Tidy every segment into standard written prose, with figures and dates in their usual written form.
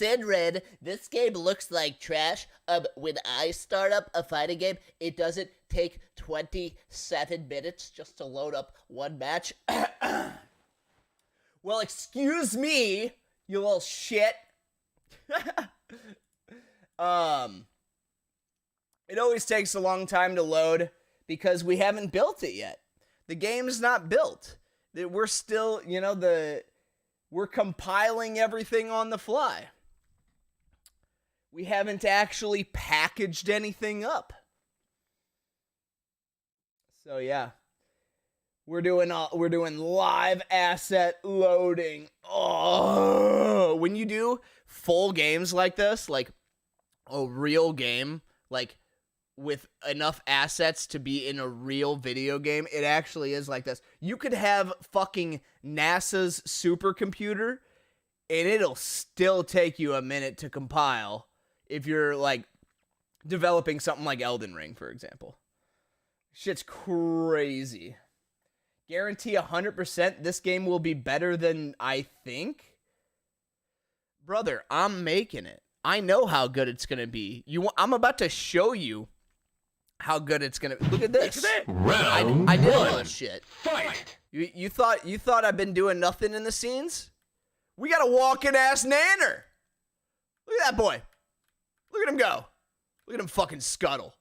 SINRIN, this game looks like trash. When I start up a fighting game, it doesn't take 27 minutes just to load up one match. Well, excuse me, you little shit. It always takes a long time to load because we haven't built it yet. The game's not built. We're still, we're compiling everything on the fly. We haven't actually packaged anything up. So yeah, we're doing live asset loading. Oh, when you do full games like this, like a real game, like with enough assets to be in a real video game, it actually is like this. You could have fucking NASA's supercomputer, and it'll still take you a minute to compile if you're, like, developing something like Elden Ring, for example. Shit's crazy. Guarantee 100% this game will be better than I think? Brother, I'm making it. I know how good it's going to be. I'm about to show you how good it's gonna. Look at this. I did all this shit. Fight. You thought I've been doing nothing in the scenes? We got a walking ass nanner. Look at that boy. Look at him go. Look at him fucking scuttle.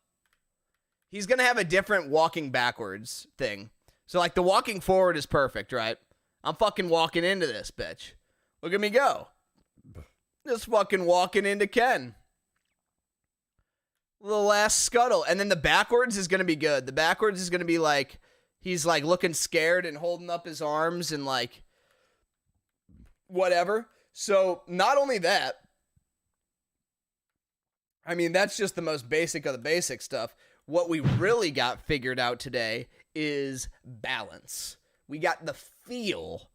He's gonna have a different walking backwards thing. So like the walking forward is perfect, right? I'm fucking walking into this bitch. Look at me go. Just fucking walking into Ken. Little ass scuttle. And then the backwards is going to be good. The backwards is going to be like, he's like looking scared and holding up his arms and like, whatever. So not only that, I mean, that's just the most basic of the basic stuff. What we really got figured out today is balance. We got the feel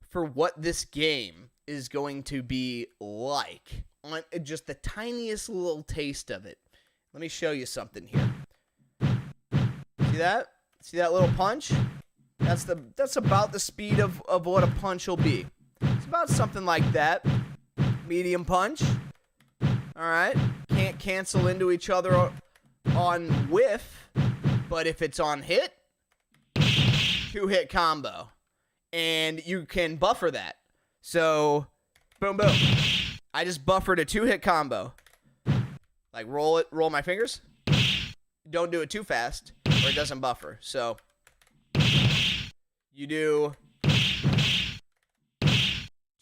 for what this game is going to be like. On just the tiniest little taste of it. Let me show you something here. See that? See that little punch? That's about the speed of what a punch will be. It's about something like that. Medium punch. Alright. Can't cancel into each other on whiff. But if it's on hit, 2-hit combo. And you can buffer that. So, boom, boom. I just buffered a 2-hit combo. Like, roll my fingers. Don't do it too fast, or it doesn't buffer. So, you do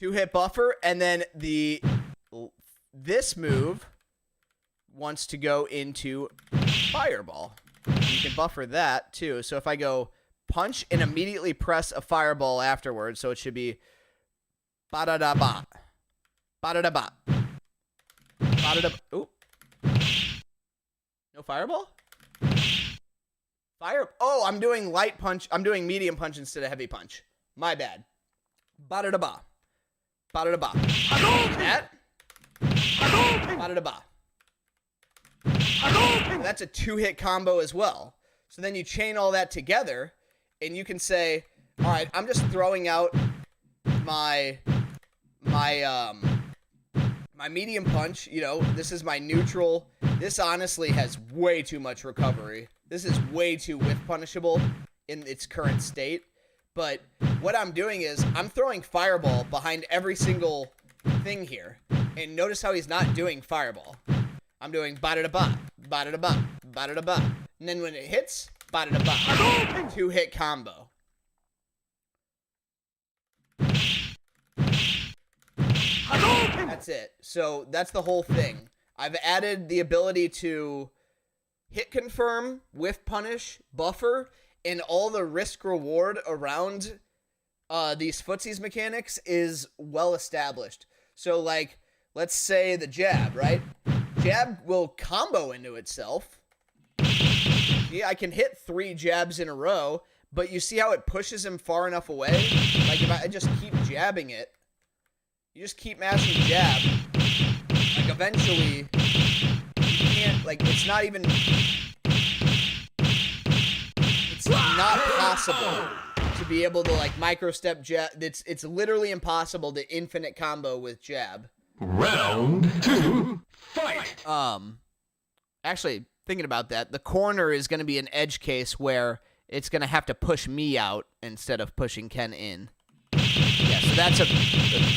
2-hit buffer, and then this move wants to go into fireball. You can buffer that, too. So, if I go punch and immediately press a fireball afterwards, so it should be ba-da-da-ba. Ba-da-da-ba. Ba-da-da-ba. Ooh. No fireball? Oh, I'm doing light punch. I'm doing medium punch instead of heavy punch. My bad. Ba-da-da-ba. Ba-da-da-ba. That. Ba-da-da-ba. That's a 2-hit combo as well. So then you chain all that together, and you can say, all right, I'm just throwing out my medium punch, this is my neutral. This honestly has way too much recovery. This is way too whiff punishable in its current state. But what I'm doing is I'm throwing fireball behind every single thing here. And notice how he's not doing fireball. I'm doing ba-da-da-ba, ba-da-da-ba, ba-da-da-ba. And then when it hits, ba-da-da-ba. 2-hit combo. That's it. So that's the whole thing. I've added the ability to hit confirm, whiff punish, buffer, and all the risk reward around these footsies mechanics is well established. So like, let's say the jab, right? Jab will combo into itself. Yeah, I can hit 3 jabs in a row, but you see how it pushes him far enough away? Like if I just keep jabbing it, you just keep mashing jab. Like, eventually, you can't, like, it's not even... It's not possible to be able to, like, micro-step jab. It's literally impossible to infinite combo with jab. Round 2, fight! Actually, thinking about that, the corner is going to be an edge case where it's going to have to push me out instead of pushing Ken in. Yeah, so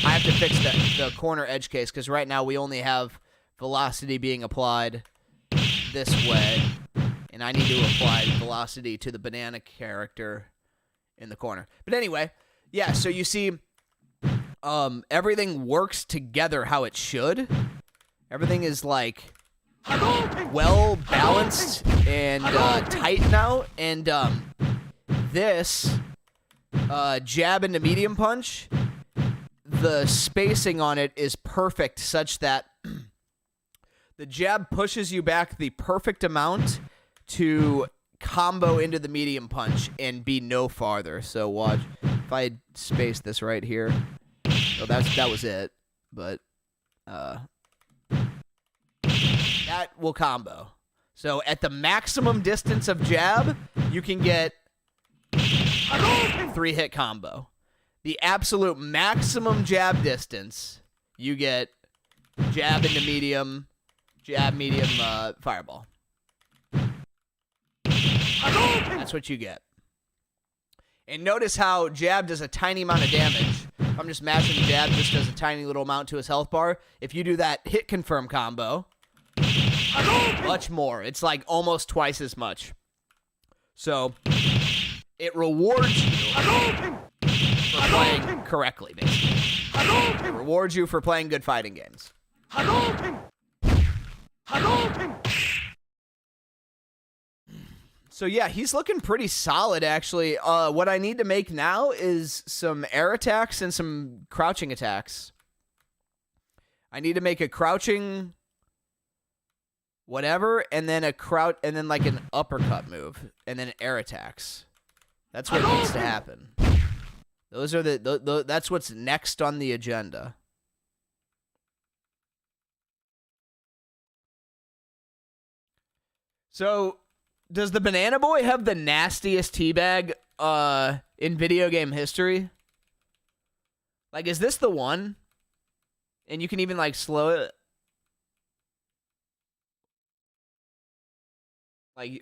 I have to fix the corner edge case because right now we only have velocity being applied this way, and I need to apply velocity to the banana character in the corner. But anyway, yeah, so you see, everything works together how it should. Everything is like well balanced and tight now, and this jab into medium punch, the spacing on it is perfect such that the jab pushes you back the perfect amount to combo into the medium punch and be no farther. So watch, if I space this right here, oh, that was it, but that will combo. So at the maximum distance of jab, you can get 3-hit combo. The absolute maximum jab distance, you get jab into medium, jab, medium, fireball. That's what you get. And notice how jab does a tiny amount of damage. If I'm just mashing jab, just does a tiny little amount to his health bar. If you do that hit confirm combo, much more. It's like almost twice as much. So it rewards you for playing correctly, basically. It rewards you for playing good fighting games. So yeah, he's looking pretty solid, actually. What I need to make now is some air attacks and some crouching attacks. I need to make a crouching whatever, and then a crouch, and then like an uppercut move, and then air attacks. That's what needs to happen. Those are that's what's next on the agenda. So, does the Banana Boy have the nastiest teabag in video game history? Like, is this the one? And you can even like slow it.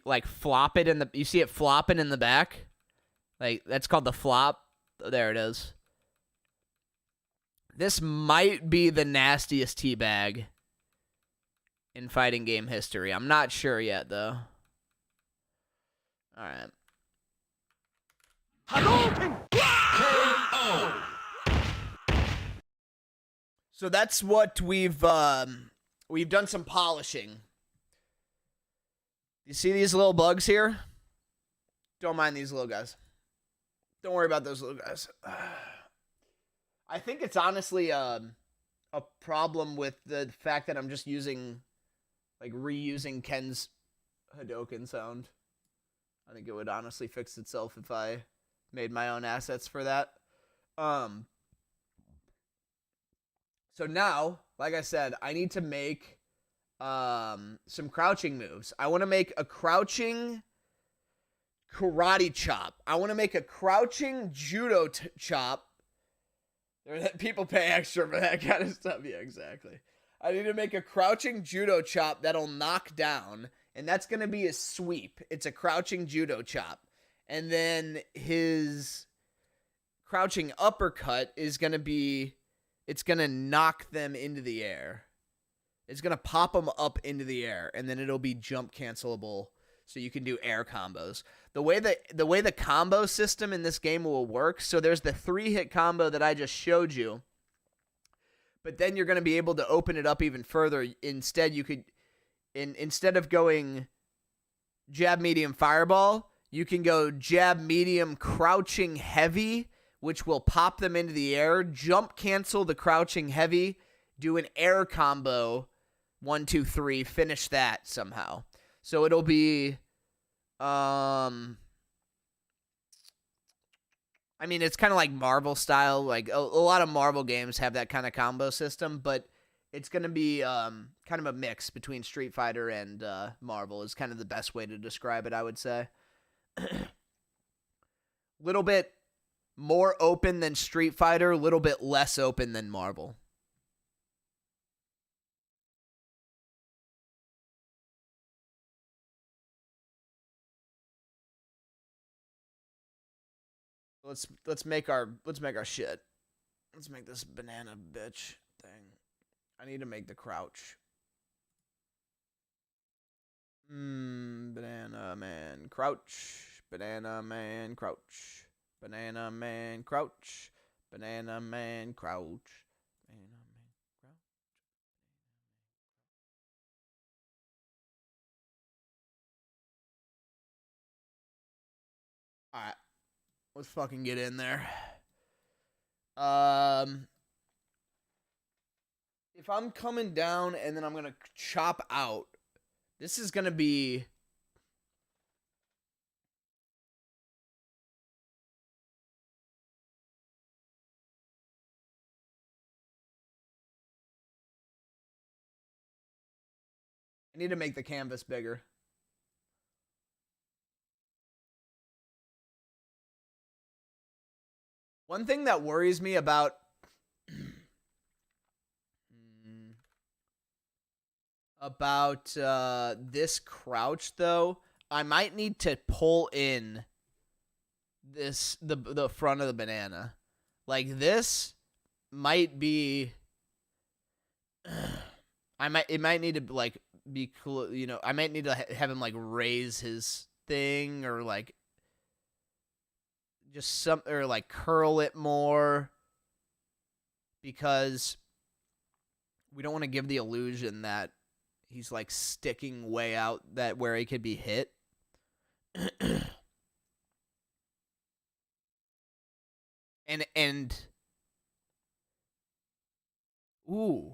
Like flop it in the, you see it flopping in the back? Like, that's called the flop. There it is. This might be the nastiest teabag in fighting game history. I'm not sure yet, though. Alright. So that's what we've done some polishing. You see these little bugs here? Don't mind these little guys. Don't worry about those little guys. I think it's honestly a problem with the fact that I'm just reusing Ken's Hadoken sound. I think it would honestly fix itself if I made my own assets for that. So now, like I said, I need to make some crouching moves. I want to make a crouching karate chop. I want to make a crouching judo chop. People pay extra for that kind of stuff. Yeah, exactly. I need to make a crouching judo chop that'll knock down, and that's going to be a sweep. It's a crouching judo chop. And then his crouching uppercut is going to be, it's going to knock them into the air. It's going to pop them up into the air, and then it'll be jump cancelable, so you can do air combos. The way the combo system in this game will work, so there's the 3-hit combo that I just showed you, but then you're going to be able to open it up even further. Instead, you could, instead of going jab, medium, fireball, you can go jab, medium, crouching, heavy, which will pop them into the air, jump cancel the crouching heavy, do an air combo, 1, 2, 3, finish that somehow. So it'll be, I mean, it's kind of like Marvel style. Like a lot of Marvel games have that kind of combo system, but it's going to be kind of a mix between Street Fighter and Marvel is kind of the best way to describe it, I would say. Little bit more open than Street Fighter, a little bit less open than Marvel. Let's make our shit. Let's make this banana bitch thing. I need to make the crouch. Banana man crouch. Banana man crouch. Banana man crouch. Banana man crouch. Banana man crouch. Alright. Let's fucking get in there. If I'm coming down and then I'm gonna chop out, this is gonna be. I need to make the canvas bigger. One thing that worries me about this crouch though, I might need to pull in the front of the banana. Like this might be it might need to like be cool, you know, I might need to have him like raise his thing or like just some or like curl it more because we don't want to give the illusion that he's like sticking way out that where he could be hit. and ooh.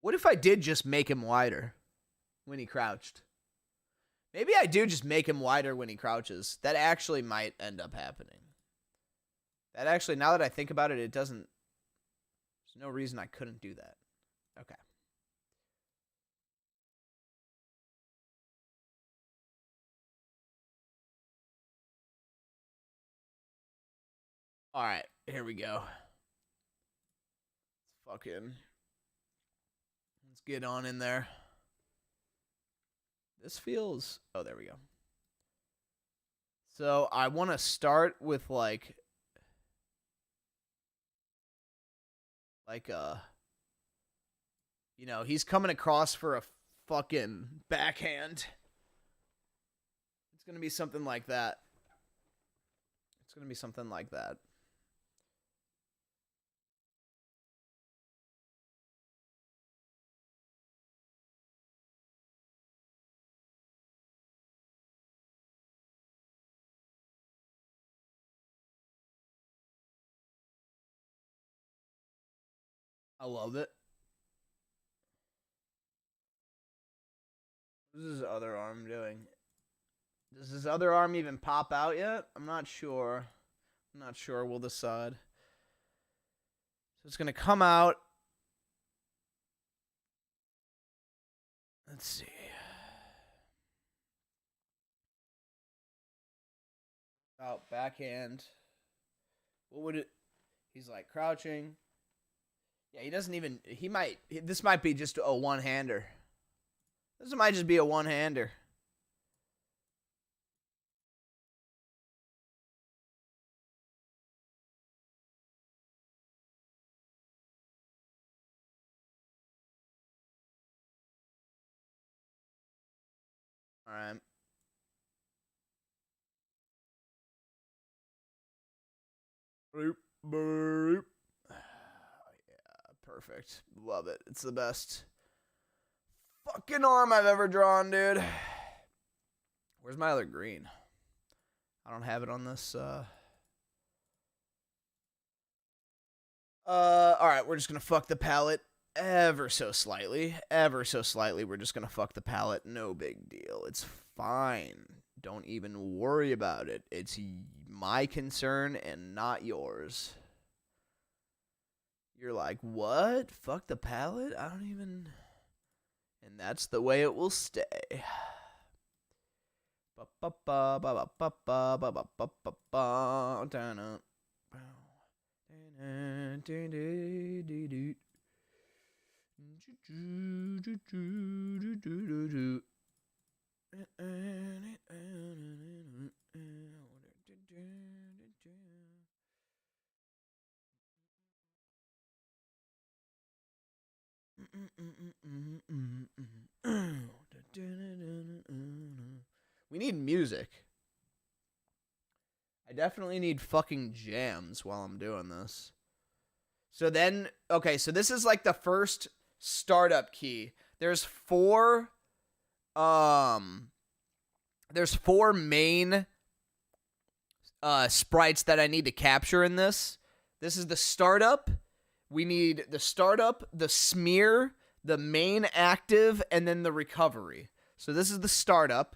What if I did just make him wider when he crouched? Maybe I do just make him wider when he crouches. That actually might end up happening. That actually, now that I think about it, it doesn't. There's no reason I couldn't do that. Okay. All right, here we go. Let's get on in there. This feels. Oh, there we go. So I want to start with like you know, he's coming across for a fucking backhand. It's gonna be something like that. It's gonna be something like that. I love it. What is his other arm doing? Does his other arm even pop out yet? I'm not sure. I'm not sure. We'll decide. So it's going to come out. Let's see. Out backhand. What would it... He's like crouching. Yeah, he doesn't even... He might... This might be just a one-hander. This might just be a one-hander. All right. Boop, boop. Yeah, perfect. Love it. It's the best fucking arm I've ever drawn, dude. Where's my other green? I don't have it on this. All right, we're just gonna fuck the palette ever so slightly. Ever so slightly, we're just gonna fuck the palette. No big deal. It's fine. Don't even worry about it. It's my concern and not yours. You're like, what? Fuck the palette? I don't even... And that's the way it will stay. We need music. I definitely need fucking jams while I'm doing this. So then, okay, so this is like the first startup key. There's four main sprites that I need to capture in this. This is the startup. We need the startup, the smear, the main active, and then the recovery. So this is the startup.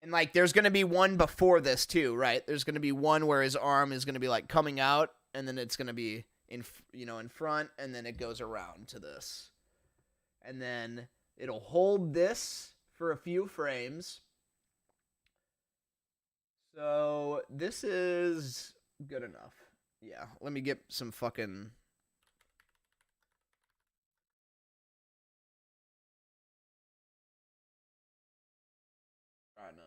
And, like, there's going to be one before this, too, right? There's going to be one where his arm is going to be, like, coming out, and then it's going to be, in front, and then it goes around to this. And then it'll hold this for a few frames. So this is good enough. Yeah, let me get some fucking... Right now.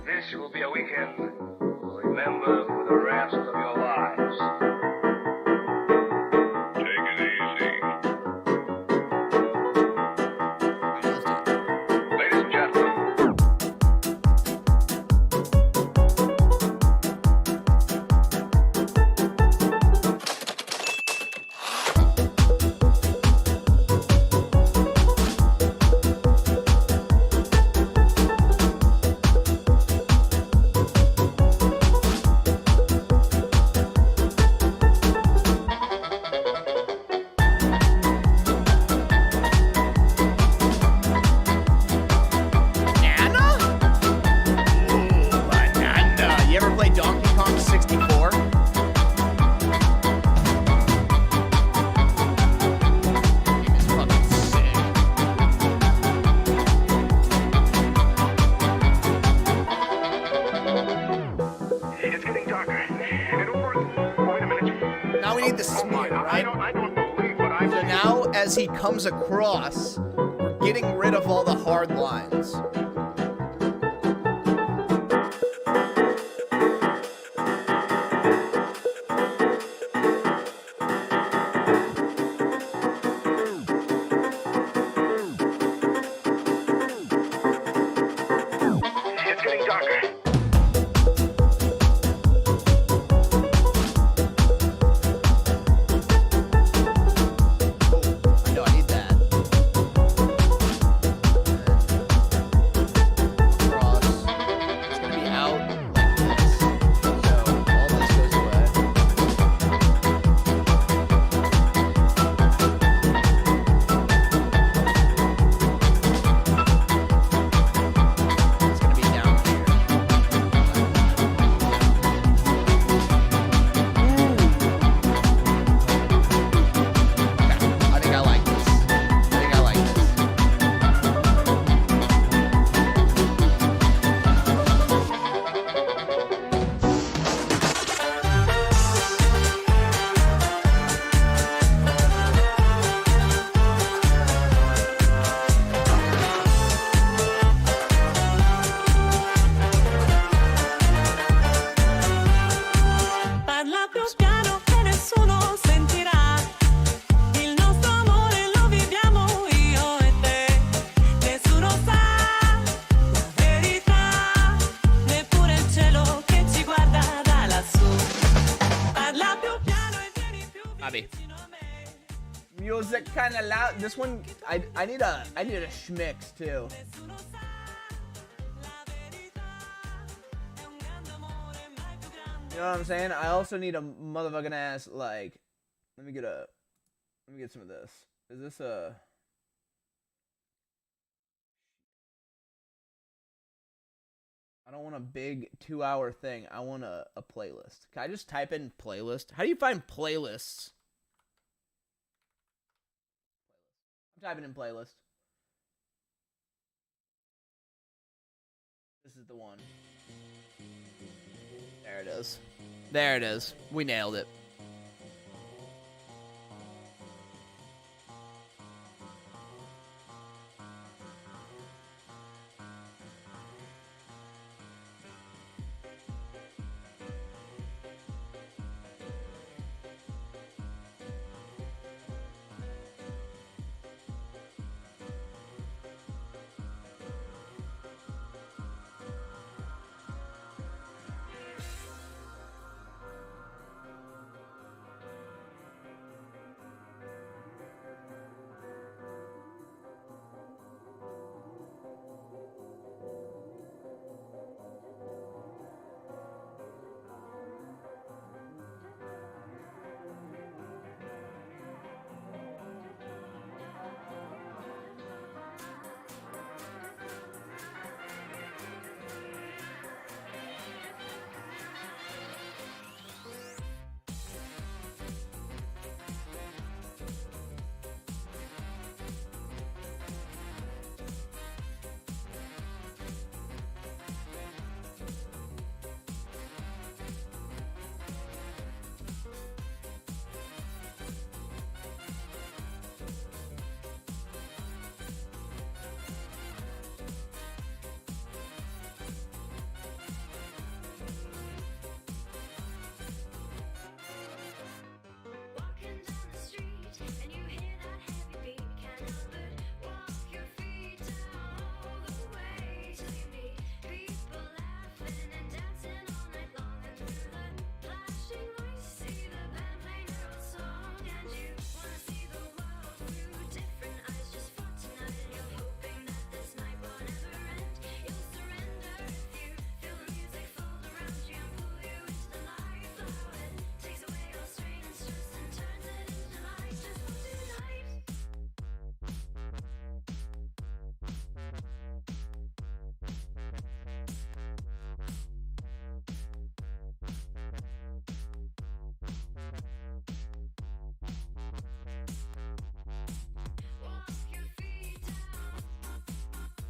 This will be a weekend you'll remember for the rest of your lives. Take it easy. Ladies and gentlemen. As he comes across, we're getting rid of all the hard lines. It's getting darker. Music kind of loud. This one, I need a schmix too. You know what I'm saying? I also need a motherfucking ass, like, let me get some of this. Is this a... I don't want a big 2-hour thing. I want a playlist. Can I just type in playlist? How do you find playlists? typing in playlist. This is the one. There it is. There it is. We nailed it.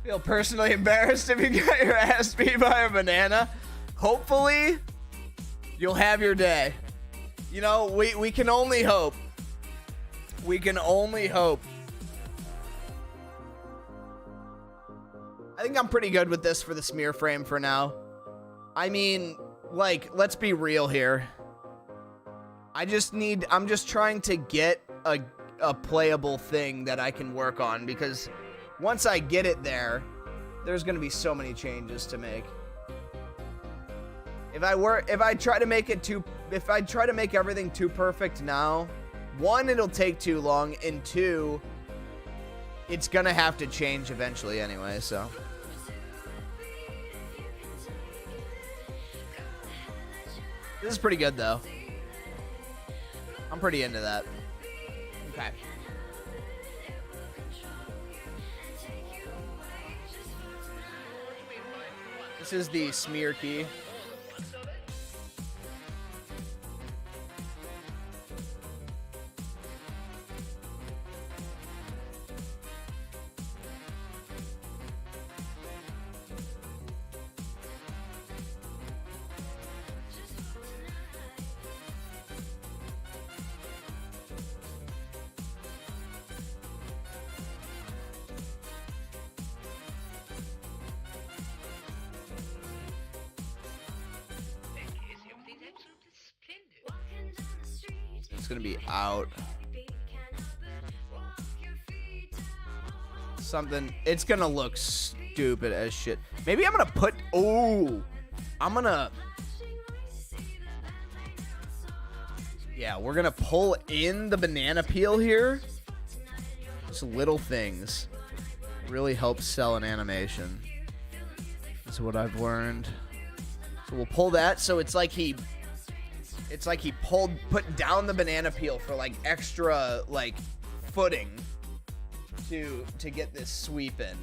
Feel personally embarrassed if you got your ass beat by a banana. Hopefully, you'll have your day. You know, we can only hope. We can only hope. I think I'm pretty good with this for the smear frame for now. I mean, like, let's be real here. I'm just trying to get a playable thing that I can work on, because once I get it there, there's gonna be so many changes to make. If I try to make everything too perfect now, one, it'll take too long, and two, it's gonna have to change eventually anyway, so. This is pretty good though. I'm pretty into that. Okay. This is the smear key. It's gonna be out. Something. It's gonna look stupid as shit. Maybe I'm gonna put. Oh, I'm gonna. Yeah, we're gonna pull in the banana peel here. Just little things really help sell an animation. That's what I've learned. So we'll pull that. So it's like he put down the banana peel for like extra like footing to get this sweep in.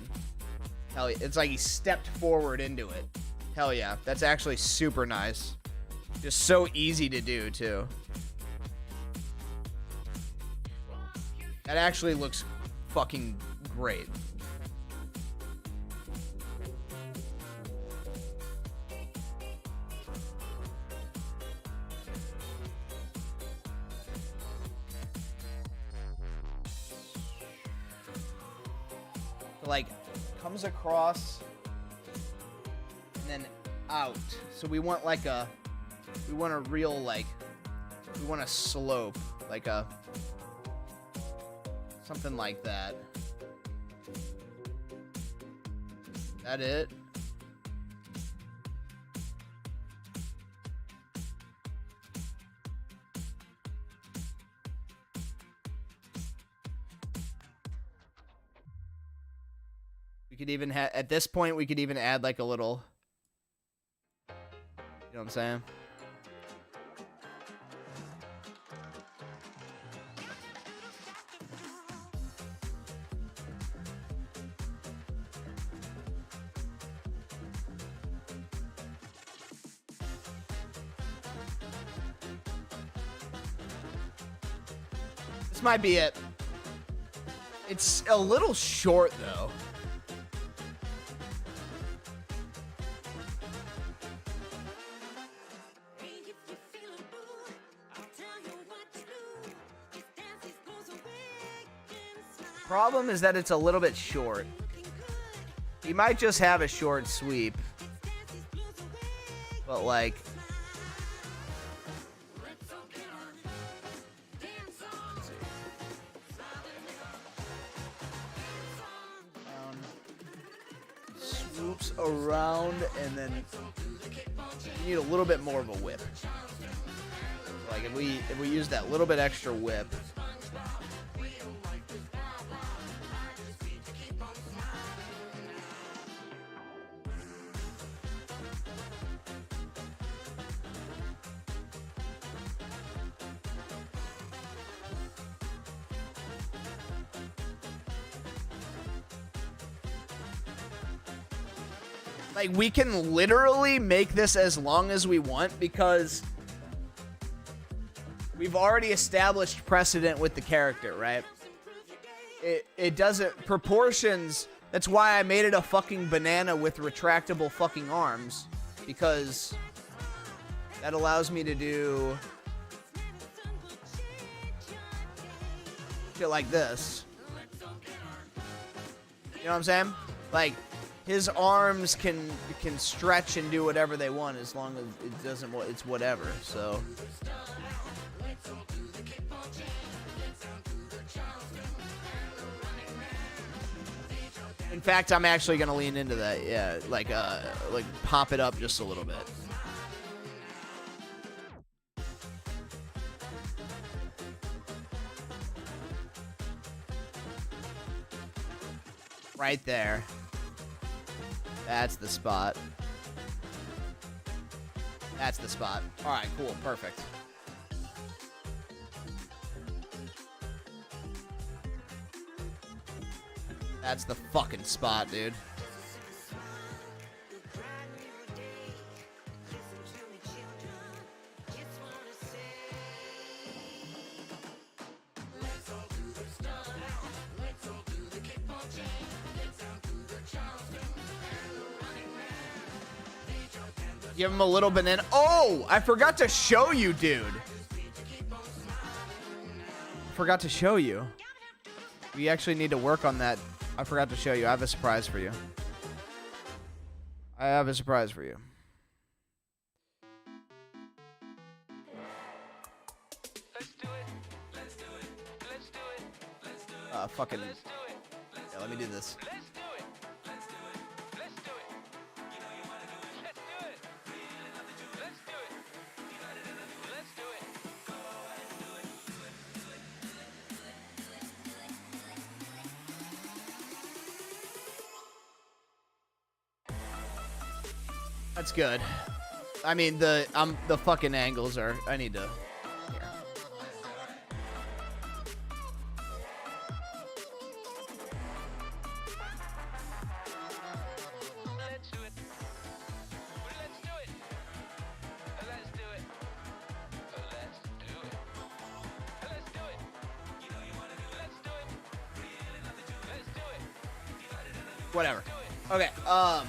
Hell yeah. It's like he stepped forward into it. Hell yeah. That's actually super nice. Just so easy to do too. That actually looks fucking great. Like, comes across and then out. So we want like a, we want a real, like, we want a slope, like a, something like that. That it? We could even have, at this point, we could even add like a little, you know what I'm saying? This might be it. It's a little short though. Problem is that it's a little bit short. He might just have a short sweep. But like, swoops around and then you need a little bit more of a whip. Like if we use that little bit extra whip. Like, we can literally make this as long as we want because we've already established precedent with the character, right? It doesn't, proportions, that's why I made it a fucking banana with retractable fucking arms, because that allows me to do shit like this. You know what I'm saying? Like, his arms can stretch and do whatever they want as long as it doesn't, it's whatever, so. In fact, I'm actually gonna lean into that, yeah, like pop it up just a little bit. Right there. That's the spot. That's the spot. All right, cool, perfect. That's the fucking spot, dude. Give him a little banana. Oh, I forgot to show you, dude. Forgot to show you. We actually need to work on that. I forgot to show you. I have a surprise for you. I have a surprise for you. Fucking. Yeah, let me do this. That's good. I mean, the fucking angles are. I need to. Here. Whatever. Okay, Oop.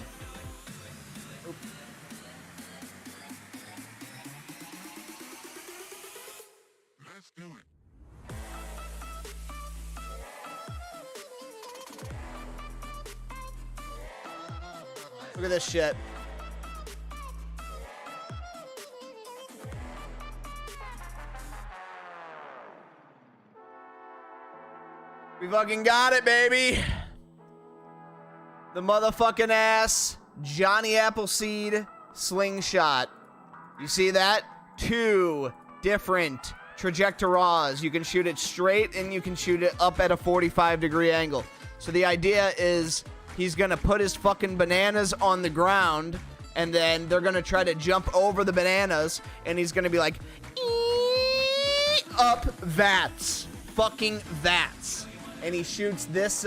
Let's do it. Look at this shit. We fucking got it, baby. The motherfucking ass Johnny Appleseed slingshot. You see that? 2 different trajectories. You can shoot it straight and you can shoot it up at a 45-degree angle. So the idea is he's gonna put his fucking bananas on the ground and then they're gonna try to jump over the bananas and he's gonna be like, up vats. Fucking vats. And he shoots this,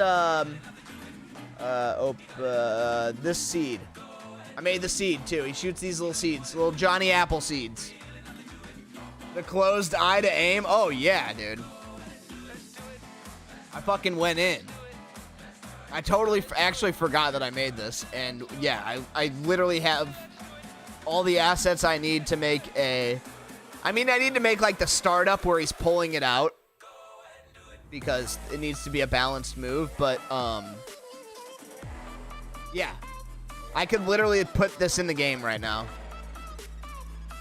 this seed. I made the seed, too. He shoots these little seeds. Little Johnny Apple seeds. The closed eye to aim. Oh, yeah, dude. I fucking went in. I totally actually forgot that I made this. And, yeah, I literally have all the assets I need to make a... I mean, I need to make, like, the startup where he's pulling it out. Because it needs to be a balanced move, but, yeah. I could literally put this in the game right now.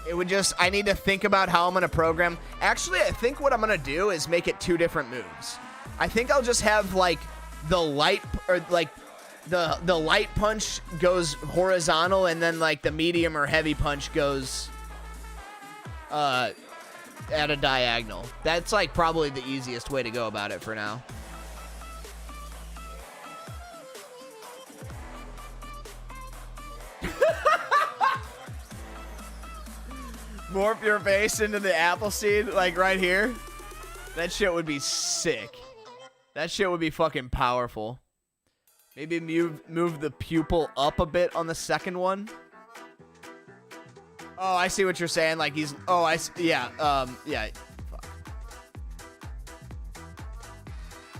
It would just, I need to think about how I'm going to program. Actually, I think what I'm going to do is make it 2 different moves. I think I'll just have, like, the light, or, like, the light punch goes horizontal, and then, like, the medium or heavy punch goes, at a diagonal. That's like probably the easiest way to go about it for now. Morph your face into the Appleseed, like right here. That shit would be sick. That shit would be fucking powerful. Maybe move the pupil up a bit on the second one. Oh, I see what you're saying. Like he's. Oh, yeah. Yeah. Fuck.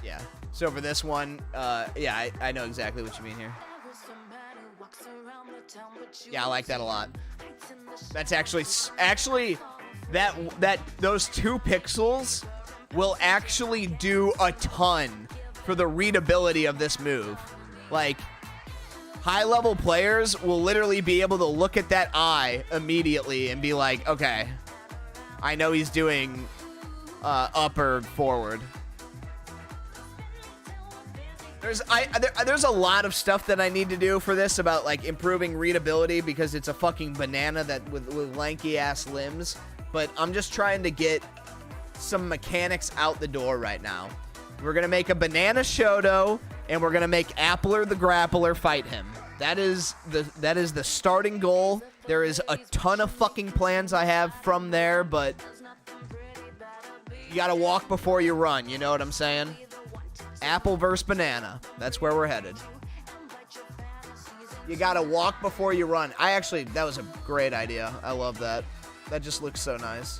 Yeah. So for this one, yeah, I know exactly what you mean here. Yeah, I like that a lot. That's actually that those 2 pixels will actually do a ton for the readability of this move. Like, high-level players will literally be able to look at that eye immediately and be like, okay, I know he's doing up or forward. There's a lot of stuff that I need to do for this about, like, improving readability because it's a fucking banana that with lanky-ass limbs. But I'm just trying to get some mechanics out the door right now. We're going to make a banana Shoto, and we're going to make Appler the Grappler fight him. That is the starting goal. There is a ton of fucking plans I have from there, but you got to walk before you run. You know what I'm saying? Apple versus banana. That's where we're headed. You got to walk before you run. That was a great idea. I love that. That just looks so nice.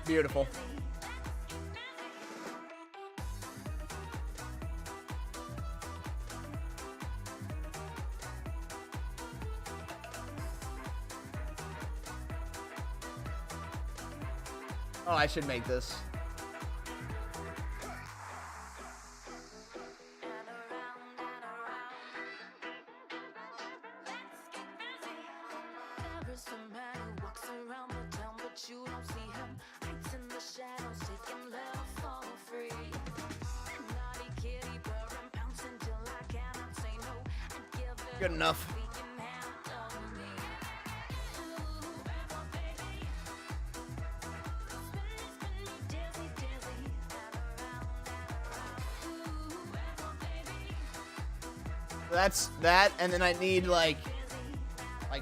Beautiful. Oh, I should make this. Good enough. That's that, and then I need like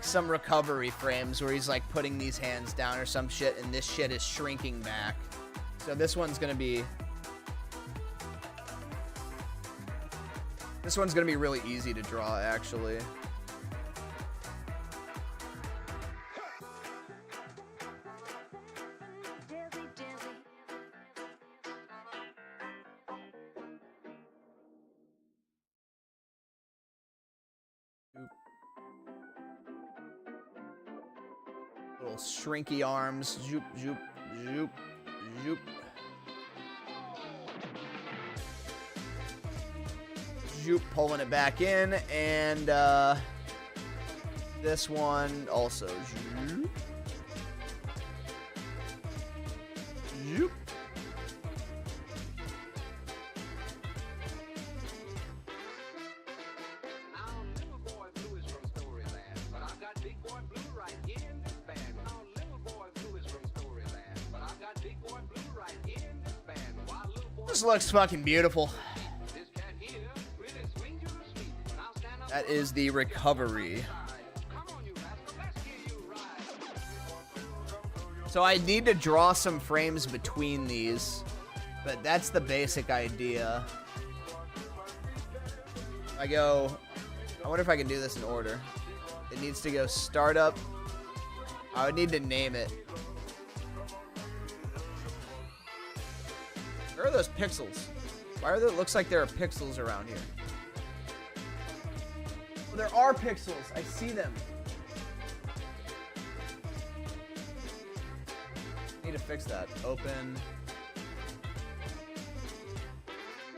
some recovery frames where he's like putting these hands down or some shit, and this shit is shrinking back. So this one's gonna be really easy to draw, actually. shrinky arms. Zoop, zoop, zoop, zoop. Zoop, pulling it back in, and this one also. Zoop. Zoop. This looks fucking beautiful. That is the recovery. So I need to draw some frames between these, but that's the basic idea. I wonder if I can do this in order. It needs to go startup. I would need to name it. Where are those pixels? Why are there, looks like there are pixels around here? Well, there are pixels. I see them. Need to fix that. Open.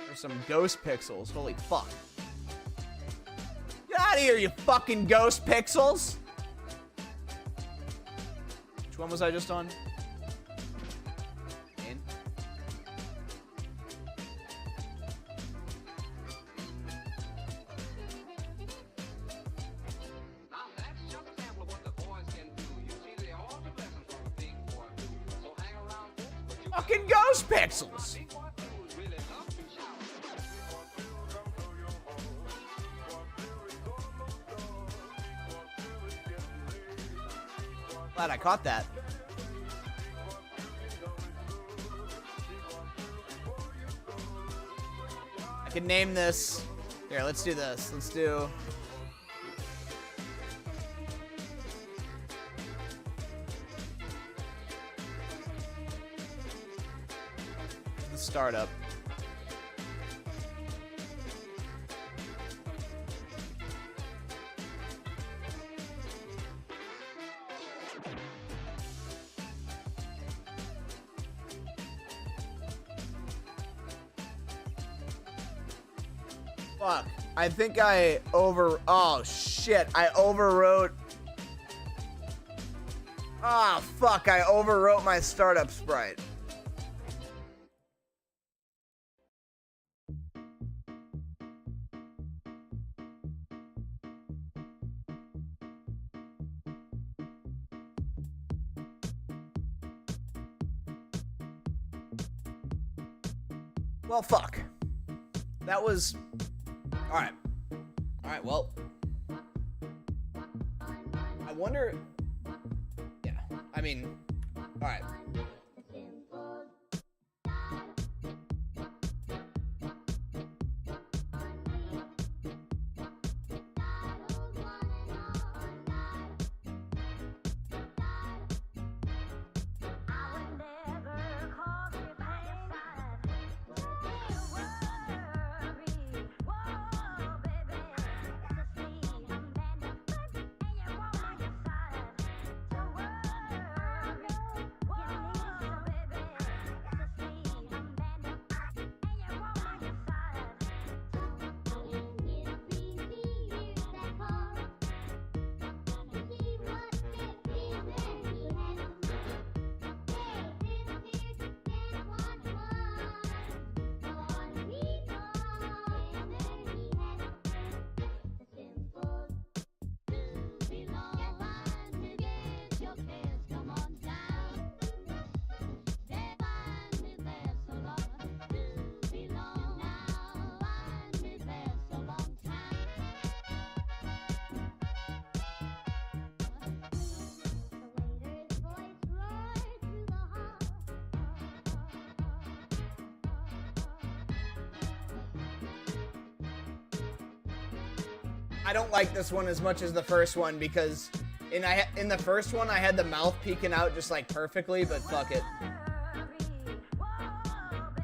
There's some ghost pixels. Holy fuck. Get out of here, you fucking ghost pixels! Which one was I just on? Fucking ghost pixels! Glad I caught that. I can name this. Here, let's do this. Let's do... startup. Fuck. I think oh shit, I overwrote. Ah, fuck, I overwrote my startup sprite. Well, fuck. That was... Alright. Alright, well... I wonder... Yeah, I mean... Alright. I don't like this one as much as the first one because in the first one I had the mouth peeking out just like perfectly, but fuck it.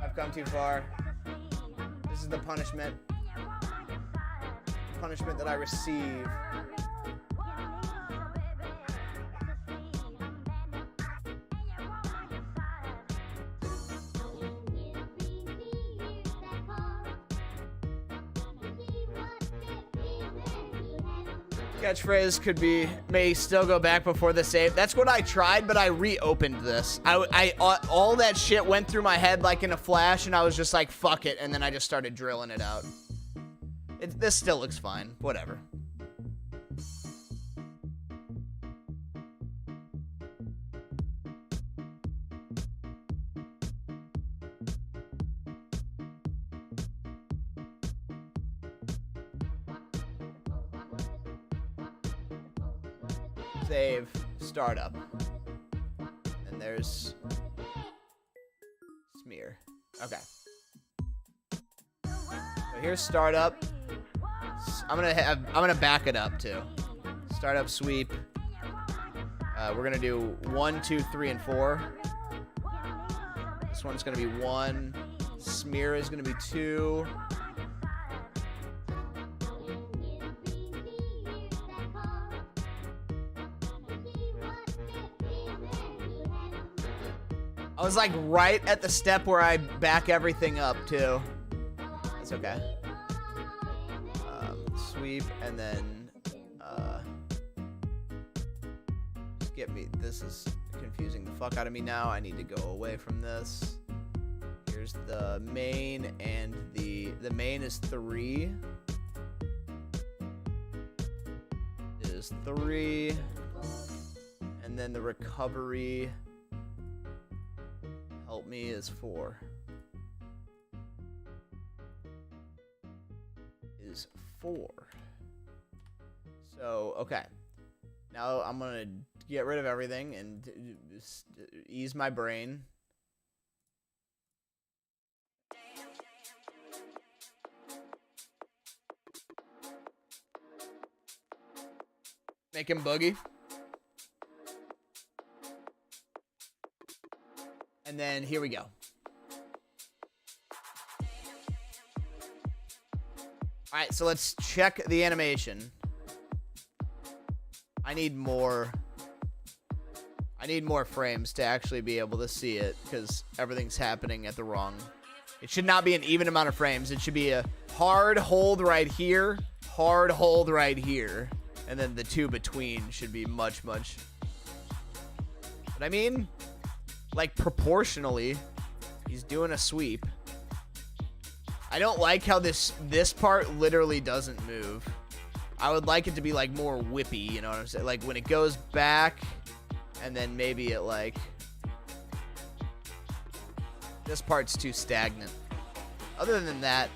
I've come too far. This is the punishment. Punishment that I receive. Catchphrase could be, may still go back before the save. That's what I tried, but I reopened this. All that shit went through my head like in a flash, and I was just like, fuck it, and then I just started drilling it out. This still looks fine. Whatever. Save, startup, and there's smear. Okay. So here's startup. I'm gonna back it up too. Startup sweep. We're gonna do 1, 2, 3, and 4. This one's gonna be 1. Smear is gonna be 2. I was like right at the step where I back everything up too. That's okay. Sweep and then get me. This is confusing the fuck out of me now. I need to go away from this. Here's the main, and the main is 3. Is 3, and then the recovery. Help me is 4. Is 4. So, okay. Now I'm gonna get rid of everything and ease my brain. Make him boogie. And then here we go. All right, so let's check the animation. I need more frames to actually be able to see it because everything's happening at the wrong. It should not be an even amount of frames. It should be a hard hold right here, hard hold right here, and then the two between should be much. But I mean, like proportionally, he's doing a sweep. I don't like how this part literally doesn't move. I would like it to be like more whippy, you know what I'm saying? Like when it goes back and then maybe it like, this part's too stagnant. Other than that,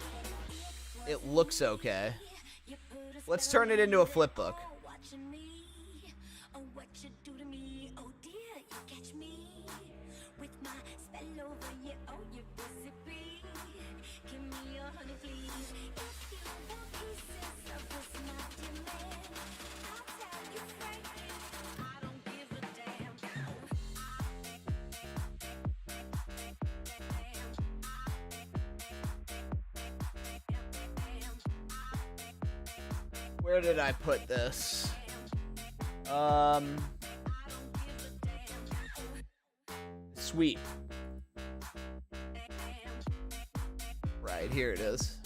it looks okay. Let's turn it into a flip book. Where did I put this? Sweep. Right, here it is.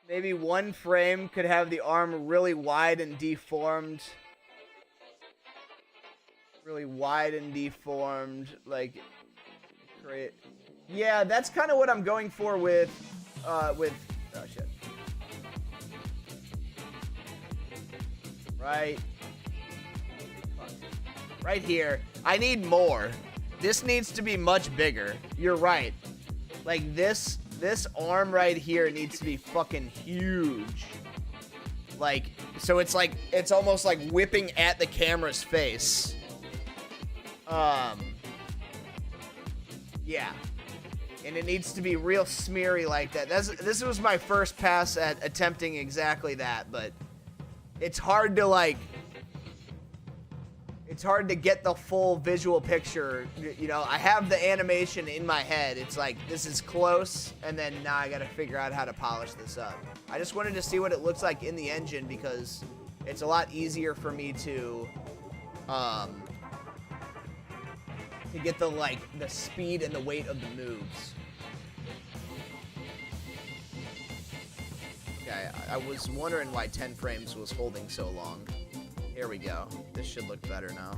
Maybe one frame could have the arm really wide and deformed. Really wide and deformed, like, great. Yeah, that's kind of what I'm going for with, oh shit. Right here. I need more. This needs to be much bigger. You're right. Like, this arm right here needs to be fucking huge. Like, so it's like, it's almost like whipping at the camera's face. Yeah. And it needs to be real smeary like that. This was my first pass at attempting exactly that, but it's hard to, like, it's hard to get the full visual picture. You know, I have the animation in my head. It's like, this is close, and then now I gotta figure out how to polish this up. I just wanted to see what it looks like in the engine because it's a lot easier for me to get the, like, the speed and the weight of the moves. Okay, I was wondering why 10 frames was holding so long. Here we go. This should look better now.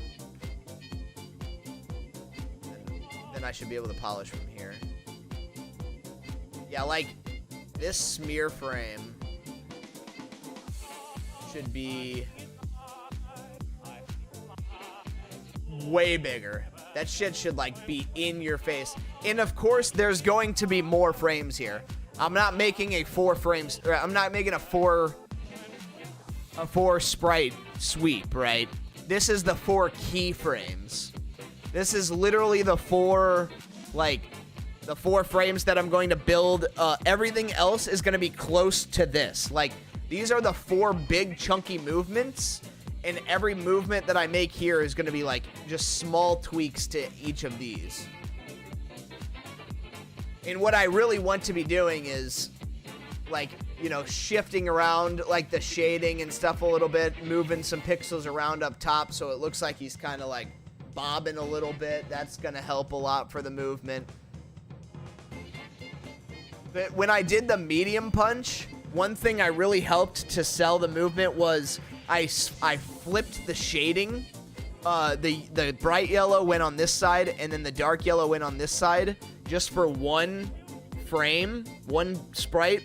And then I should be able to polish from here. Yeah, like, this smear frame should be way bigger. That shit should, like, be in your face. And, of course, there's going to be more frames here. I'm not making a 4 frames... I'm not making a 4 sprite sweep, right? This is the 4 keyframes. This is literally the 4, like, the 4 frames that I'm going to build. Everything else is going to be close to this. Like, these are the 4 big chunky movements, and every movement that I make here is going to be, like, just small tweaks to each of these. And what I really want to be doing is, like, you know, shifting around, like, the shading and stuff a little bit, moving some pixels around up top so it looks like he's kind of, like, bobbing a little bit. That's going to help a lot for the movement. But when I did the medium punch, one thing I really helped to sell the movement was I flipped the shading. The bright yellow went on this side, and then the dark yellow went on this side, just for one frame, one sprite,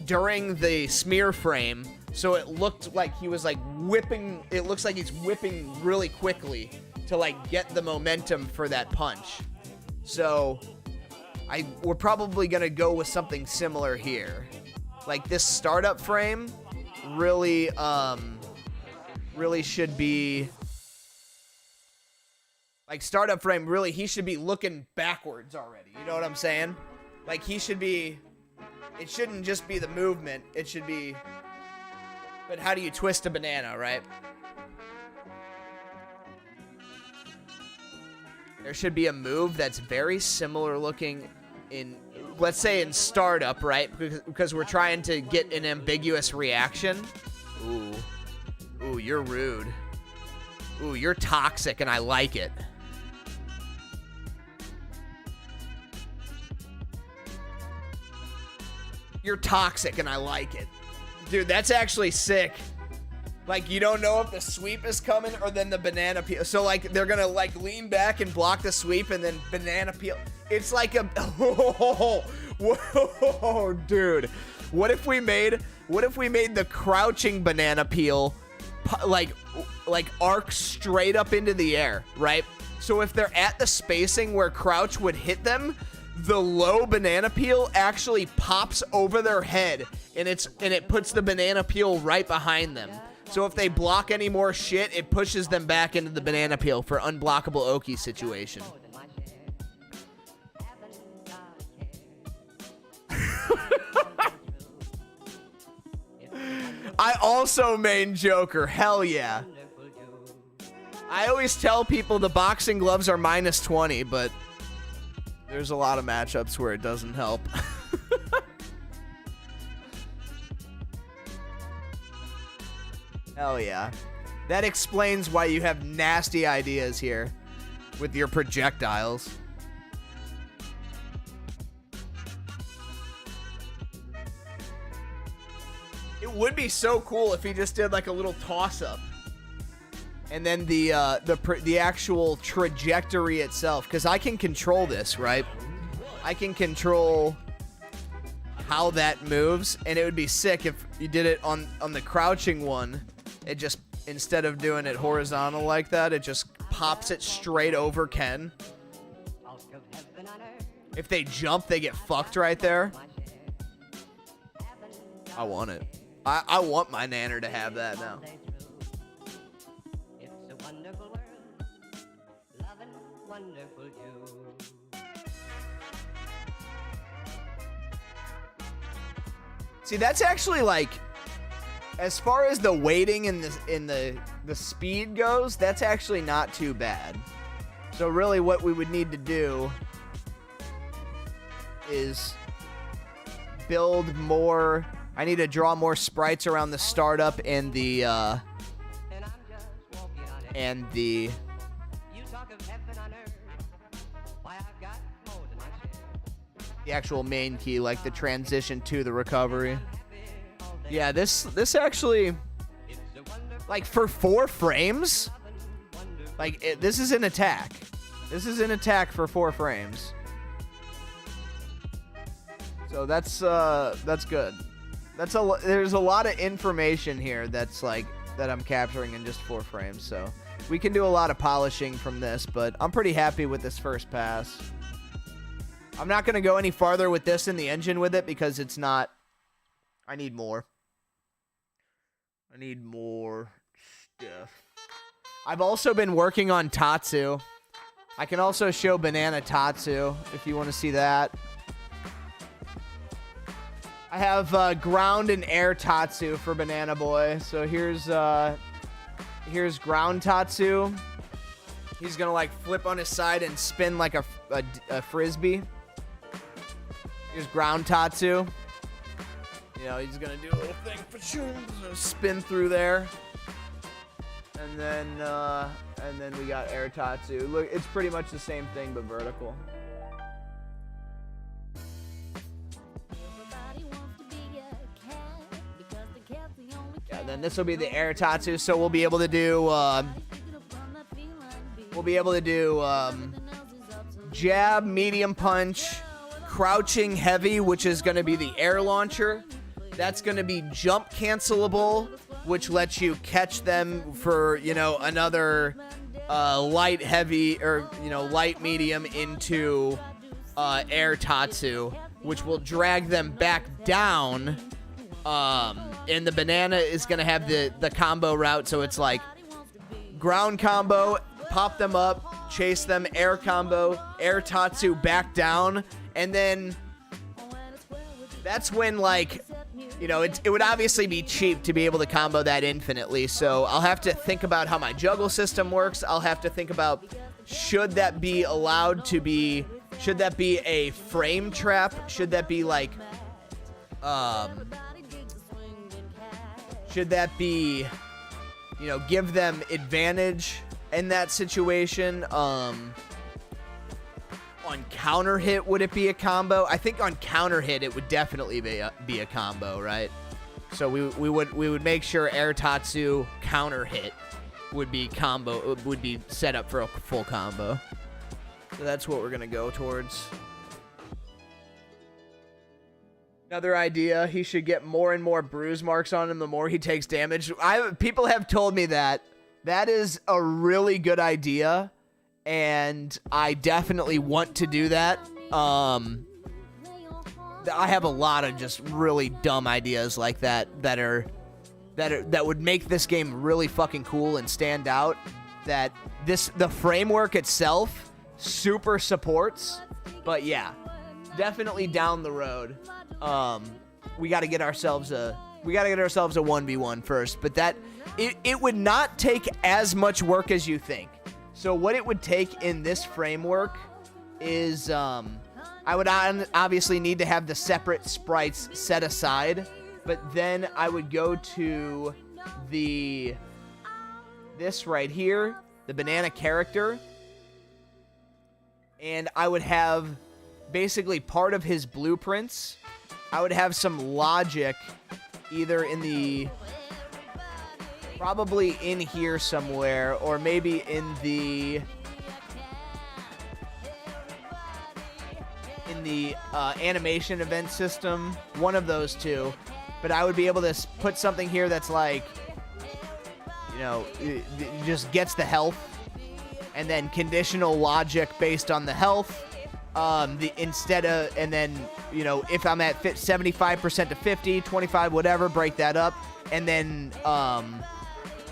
during the smear frame, so it looked like he was, like, whipping. It looks like he's whipping really quickly to, like, get the momentum for that punch. So we're probably gonna go with something similar here. Like, this startup frame really should be, like, startup frame, really, he should be looking backwards already. You know what I'm saying? Like, he should be, it shouldn't just be the movement. It should be, but how do you twist a banana, right? There should be a move that's very similar looking in, let's say, in startup, right? Because we're trying to get an ambiguous reaction. Ooh. Ooh, you're rude. Ooh, you're toxic, and I like it. You're toxic, and I like it. Dude, that's actually sick. Like, you don't know if the sweep is coming or then the banana peel. So, like, they're gonna, like, lean back and block the sweep and then banana peel. It's like a... Whoa, dude. What if we made the crouching banana peel, like arc straight up into the air, right? So if they're at the spacing where crouch would hit them, the low banana peel actually pops over their head, and it puts the banana peel right behind them. So if they block any more shit, it pushes them back into the banana peel for unblockable Oki situation. I also main Joker. Hell yeah. I always tell people the boxing gloves are -20, but there's a lot of matchups where it doesn't help. Hell yeah. That explains why you have nasty ideas here with your projectiles. It would be so cool if he just did like a little toss-up. And then the actual trajectory itself. Because I can control this, right? I can control how that moves. And it would be sick if you did it on the crouching one. It just, instead of doing it horizontal like that, it just pops it straight over Ken. If they jump, they get fucked right there. I want it. I want my nanner to have that now. See, that's actually like, as far as the weighting and the speed goes, that's actually not too bad. So really what we would need to do is build more. I need to draw more sprites around the startup and the actual main key, like the transition to the recovery. Yeah, this actually, like, for 4 frames, like, this is an attack. This is an attack for 4 frames. So that's good. There's a lot of information here that's like that I'm capturing in just 4 frames. So we can do a lot of polishing from this, but I'm pretty happy with this first pass. I'm not going to go any farther with this in the engine with it because it's not. I need more. I need more stuff. I've also been working on Tatsu. I can also show Banana Tatsu if you want to see that. I have ground and air Tatsu for Banana Boy. So here's ground Tatsu. He's gonna like flip on his side and spin like a frisbee. Here's ground Tatsu. You know, he's gonna do a little thing, spin through there, and then we got air Tatsu. Look, it's pretty much the same thing but vertical. Yeah, then this will be the air Tatsu, so we'll be able to do jab, medium punch, crouching heavy, which is going to be the air launcher. That's going to be jump cancelable, which lets you catch them for, you know, another light heavy or, you know, light medium into air Tatsu, which will drag them back down. And the banana is going to have the combo route, so it's like ground combo, pop them up, chase them, air combo, air Tatsu back down, and then that's when, like, you know, it would obviously be cheap to be able to combo that infinitely, so I'll have to think about how my juggle system works. I'll have to think about, should that be allowed to be, should that be a frame trap? Should that be like, should that be, you know, give them advantage in that situation? On counter hit, would it be a combo? I think on counter hit, it would definitely be a combo, right? So we would make sure air Tatsu counter hit would be set up for a full combo. So that's what we're gonna go towards. Another idea, he should get more and more bruise marks on him the more he takes damage. People have told me that. That is a really good idea, and I definitely want to do that. I have a lot of just really dumb ideas like that that would make this game really fucking cool and stand out. That the framework itself super supports, but yeah, definitely down the road. We got to get ourselves a 1v1 first, but that it would not take as much work as you think. So what it would take in this framework is I would obviously need to have the separate sprites set aside, but then I would go to this right here, the banana character, and I would have basically part of his blueprints. I would have some logic either in the, probably in here somewhere, or maybe in the animation event system, one of those two. But I would be able to put something here that's like, you know, it just gets the health, and then conditional logic based on the health. And then, you know, if I'm at 75% to 50, 25, whatever, break that up, and then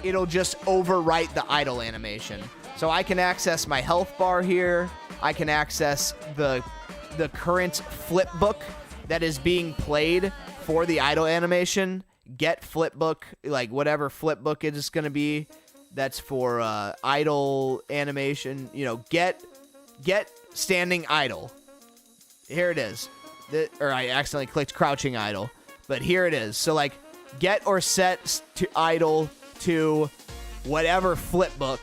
it'll just overwrite the idle animation. So I can access my health bar here. I can access the current flip book that is being played for the idle animation. Get flip book, like whatever flip book it is going to be. That's for idle animation. You know, get standing idle. Here it is. Or I accidentally clicked crouching idle, but here it is. So like, get or set to idle to whatever flip book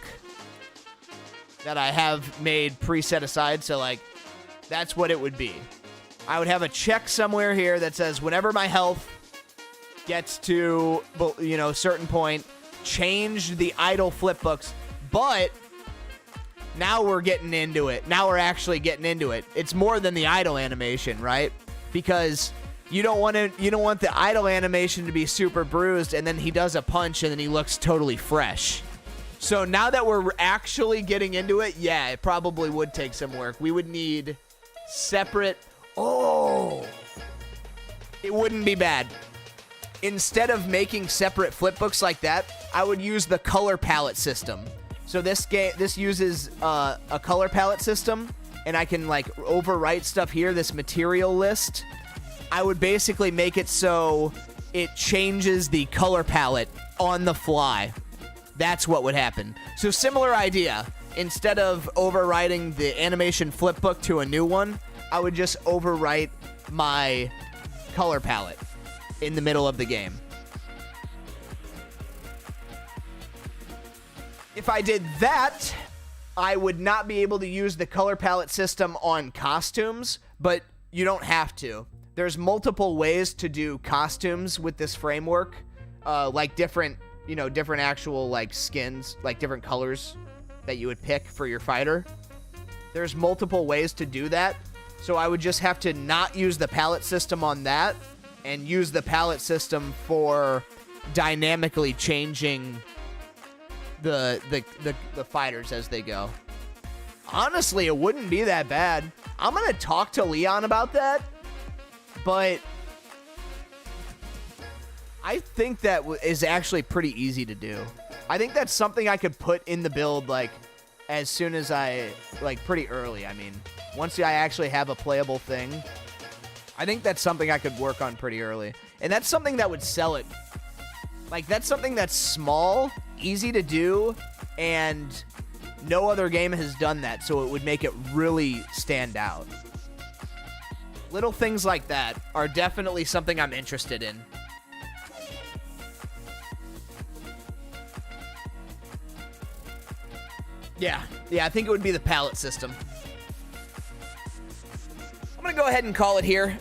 that I have made preset aside. So like, that's what it would be. I would have a check somewhere here that says whenever my health gets to, you know, certain point, change the idle flip books. But now we're getting into it. Now we're actually getting into it. It's more than the idle animation, right? Because you don't want the idle animation to be super bruised and then he does a punch and then he looks totally fresh. So now that we're actually getting into it, yeah, it probably would take some work. We would need separate. Oh, it wouldn't be bad. Instead of making separate flip books like that, I would use the color palette system. So this uses a color palette system, and I can like overwrite stuff here, this material list. I would basically make it so it changes the color palette on the fly. That's what would happen. So similar idea. Instead of overwriting the animation flip book to a new one, I would just overwrite my color palette in the middle of the game. If I did that, I would not be able to use the color palette system on costumes, but you don't have to. There's multiple ways to do costumes with this framework, like different actual like skins, like different colors that you would pick for your fighter. There's multiple ways to do that. So I would just have to not use the palette system on that and use the palette system for dynamically changing the fighters as they go. Honestly, it wouldn't be that bad. I'm going to talk to Leon about that, but I think that is actually pretty easy to do. I think that's something I could put in the build like as soon as pretty early. I mean, once I actually have a playable thing, I think that's something I could work on pretty early. And that's something that would sell it. Like, that's something that's small, easy to do, and no other game has done that, so it would make it really stand out. Little things like that are definitely something I'm interested in. Yeah, I think it would be the palette system. I'm gonna go ahead and call it here.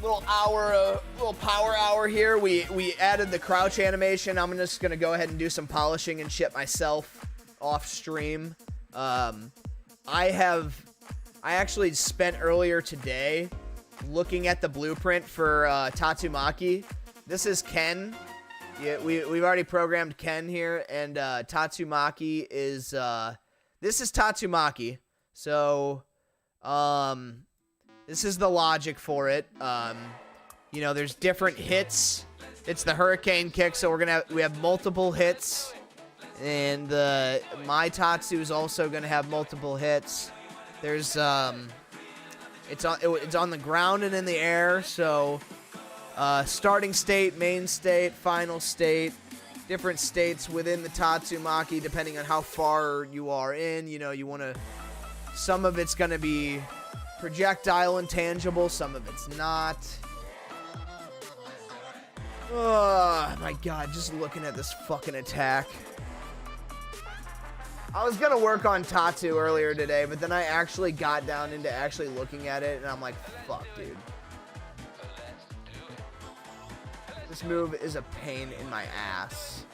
Little power hour here. We added the crouch animation. I'm just gonna go ahead and do some polishing and shit myself off stream. I actually spent earlier today looking at the blueprint for Tatsumaki. This is Ken. Yeah, we've already programmed Ken here, and Tatsumaki is this is Tatsumaki. So this is the logic for it. You know, there's different hits. It's the hurricane kick, so we have multiple hits. And my Tatsu is also gonna have multiple hits. There's it's on the ground and in the air, so starting state, main state, final state, different states within the Tatsumaki depending on how far you are in. You know, some of it's gonna be projectile and tangible, some of it's not. Oh my god, just looking at this fucking attack. I was gonna work on Tatsu earlier today, but then I actually got down into actually looking at it, and I'm like, fuck, dude. This move is a pain in my ass.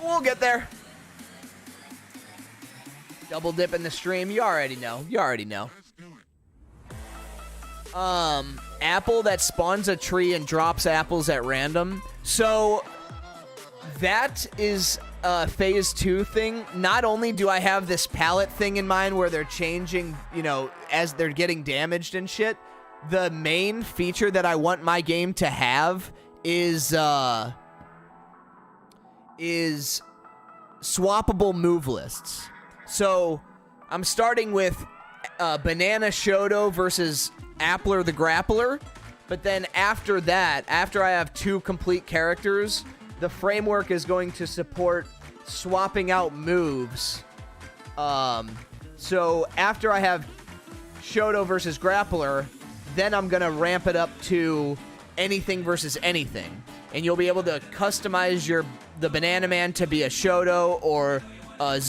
We'll get there. Double dip in the stream. You already know. You already know. Apple that spawns a tree and drops apples at random. So that is a phase 2 thing. Not only do I have this palette thing in mind where they're changing, you know, as they're getting damaged and shit, the main feature that I want my game to have is swappable move lists. So I'm starting with Banana Shoto versus Appler the Grappler, but then after that, after I have 2 complete characters, the framework is going to support swapping out moves. So after I have Shoto versus Grappler, then I'm gonna ramp it up to anything versus anything, and you'll be able to customize the Banana Man to be a Shoto or a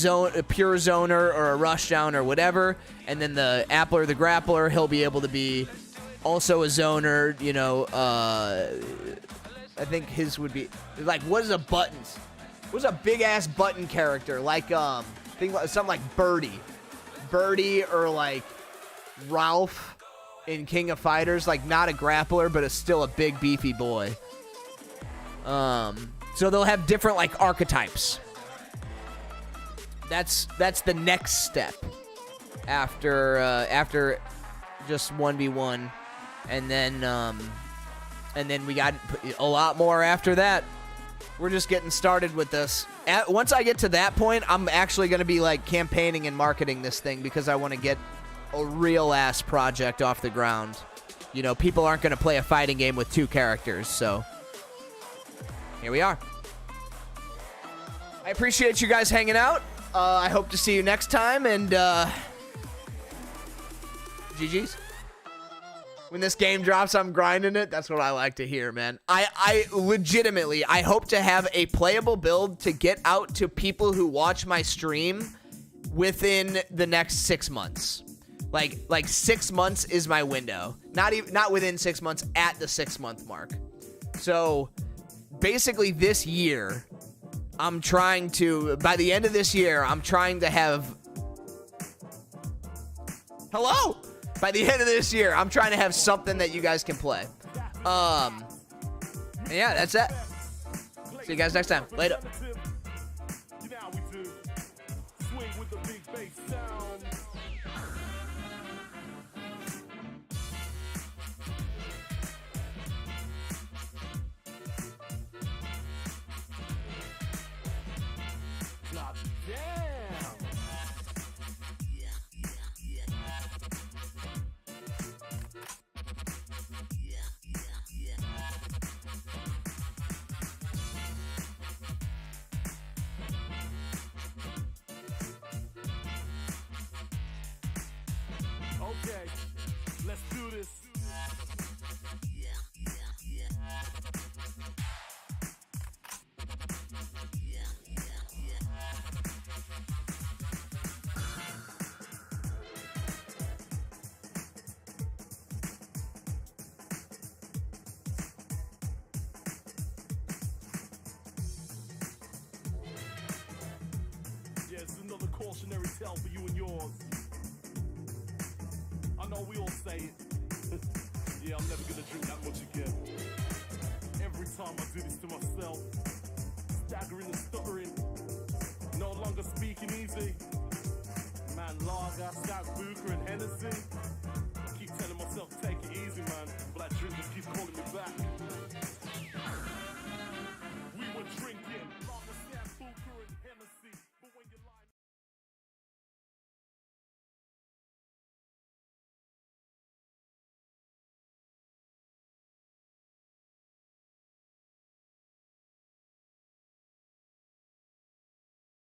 pure zoner or a rushdown or whatever, and then the Appler the Grappler, he'll be able to be also a zoner, you know. I think his would be like, what is a buttons? What's a big ass button character? Like think something like Birdie or like Ralph in King of Fighters, like not a grappler but still a big beefy boy. So they'll have different like archetypes. That's the next step after just 1v1, and then we got a lot more after that. We're just getting started with this. Once I get to that point, I'm actually going to be like campaigning and marketing this thing because I want to get a real ass project off the ground. You know, people aren't going to play a fighting game with 2 characters, so here we are. I appreciate you guys hanging out. I hope to see you next time, and GG's. When this game drops, I'm grinding it. That's what I like to hear, man. I legitimately, I hope to have a playable build to get out to people who watch my stream within the next 6 months. Like 6 months is my window. Not within 6 months, at the 6-month mark. So basically this year, I'm trying to, by the end of this year, I'm trying to have, hello? By the end of this year, I'm trying to have something that you guys can play. And yeah, that's it. See you guys next time. Later. Okay, let's do this. Yeah, it's another cautionary tale for you and yours. I know we all say it. Yeah, I'm never gonna drink that much again. Every time I do this to myself, staggering and stuttering, no longer speaking easy. Man, lager, Scout, Booker, and Hennessy. Keep telling myself, take it easy, man.